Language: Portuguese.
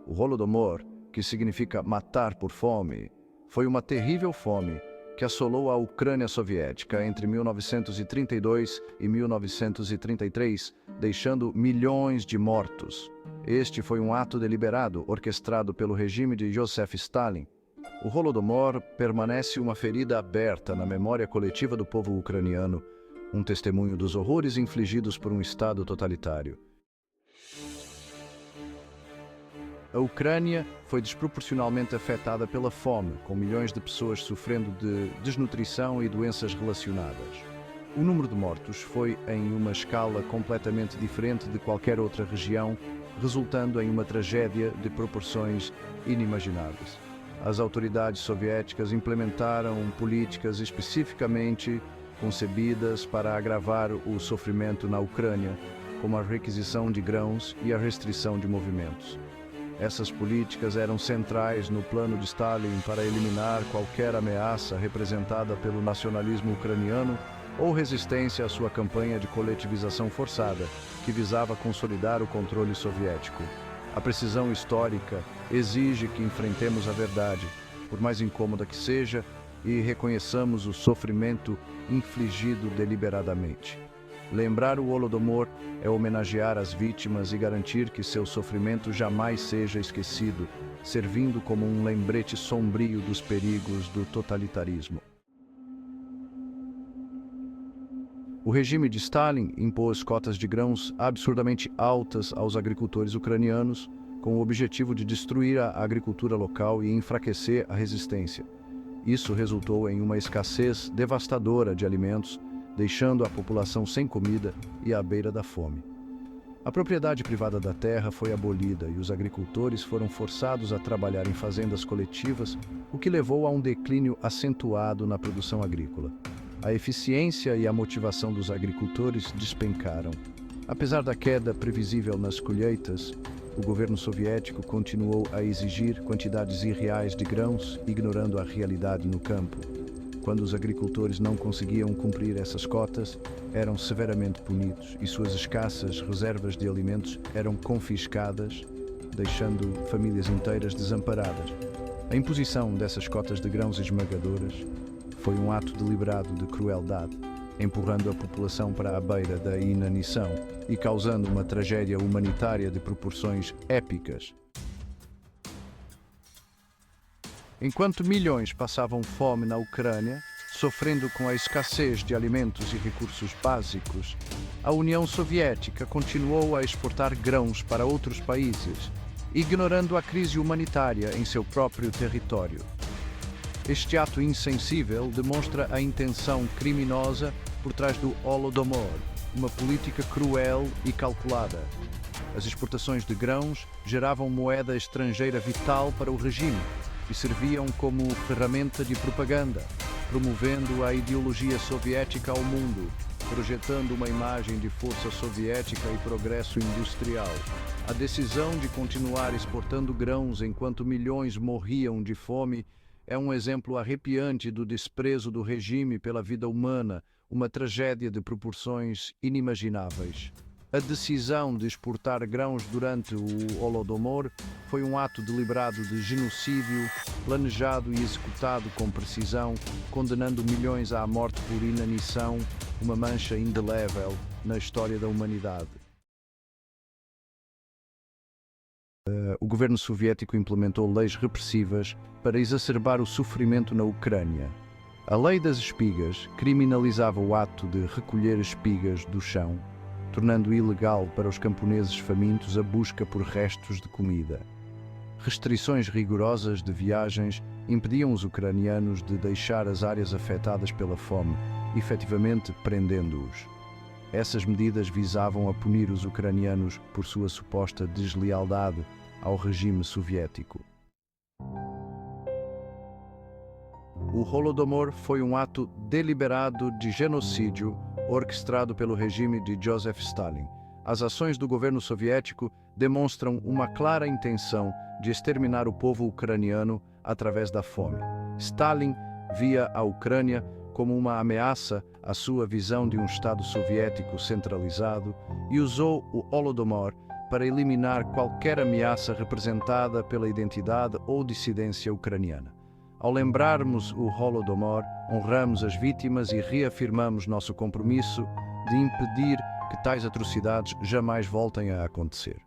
O Holodomor, que significa matar por fome, foi uma terrível fome que assolou a Ucrânia soviética entre 1932 e 1933, deixando milhões de mortos. Este foi um ato deliberado, orquestrado pelo regime de Joseph Stalin. O Holodomor permanece uma ferida aberta na memória coletiva do povo ucraniano, um testemunho dos horrores infligidos por um Estado totalitário. A Ucrânia foi desproporcionalmente afetada pela fome, com milhões de pessoas sofrendo de desnutrição e doenças relacionadas. O número de mortos foi em uma escala completamente diferente de qualquer outra região, resultando em uma tragédia de proporções inimagináveis. As autoridades soviéticas implementaram políticas especificamente concebidas para agravar o sofrimento na Ucrânia, como a requisição de grãos e a restrição de movimentos. Essas políticas eram centrais no plano de Stalin para eliminar qualquer ameaça representada pelo nacionalismo ucraniano ou resistência à sua campanha de coletivização forçada, que visava consolidar o controle soviético. A precisão histórica exige que enfrentemos a verdade, por mais incômoda que seja, e reconheçamos o sofrimento infligido deliberadamente. Lembrar o Holodomor é homenagear as vítimas e garantir que seu sofrimento jamais seja esquecido, servindo como um lembrete sombrio dos perigos do totalitarismo. O regime de Stalin impôs cotas de grãos absurdamente altas aos agricultores ucranianos, com o objetivo de destruir a agricultura local e enfraquecer a resistência. Isso resultou em uma escassez devastadora de alimentos, deixando a população sem comida e à beira da fome. A propriedade privada da terra foi abolida e os agricultores foram forçados a trabalhar em fazendas coletivas, o que levou a um declínio acentuado na produção agrícola. A eficiência e a motivação dos agricultores despencaram. Apesar da queda previsível nas colheitas, o governo soviético continuou a exigir quantidades irreais de grãos, ignorando a realidade no campo. Quando os agricultores não conseguiam cumprir essas cotas, eram severamente punidos e suas escassas reservas de alimentos eram confiscadas, deixando famílias inteiras desamparadas. A imposição dessas cotas de grãos esmagadoras foi um ato deliberado de crueldade, empurrando a população para a beira da inanição e causando uma tragédia humanitária de proporções épicas. Enquanto milhões passavam fome na Ucrânia, sofrendo com a escassez de alimentos e recursos básicos, a União Soviética continuou a exportar grãos para outros países, ignorando a crise humanitária em seu próprio território. Este ato insensível demonstra a intenção criminosa por trás do Holodomor, uma política cruel e calculada. As exportações de grãos geravam moeda estrangeira vital para o regime e serviam como ferramenta de propaganda, promovendo a ideologia soviética ao mundo, projetando uma imagem de força soviética e progresso industrial. A decisão de continuar exportando grãos enquanto milhões morriam de fome é um exemplo arrepiante do desprezo do regime pela vida humana, uma tragédia de proporções inimagináveis. A decisão de exportar grãos durante o Holodomor foi um ato deliberado de genocídio, planejado e executado com precisão, condenando milhões à morte por inanição, uma mancha indelével na história da humanidade. O governo soviético implementou leis repressivas para exacerbar o sofrimento na Ucrânia. A Lei das Espigas criminalizava o ato de recolher espigas do chão, tornando ilegal para os camponeses famintos a busca por restos de comida. Restrições rigorosas de viagens impediam os ucranianos de deixar as áreas afetadas pela fome, efetivamente prendendo-os. Essas medidas visavam a punir os ucranianos por sua suposta deslealdade ao regime soviético. O Holodomor foi um ato deliberado de genocídio orquestrado pelo regime de Joseph Stalin. As ações do governo soviético demonstram uma clara intenção de exterminar o povo ucraniano através da fome. Stalin via a Ucrânia como uma ameaça à sua visão de um Estado soviético centralizado e usou o Holodomor para eliminar qualquer ameaça representada pela identidade ou dissidência ucraniana. Ao lembrarmos o Holodomor, honramos as vítimas e reafirmamos nosso compromisso de impedir que tais atrocidades jamais voltem a acontecer.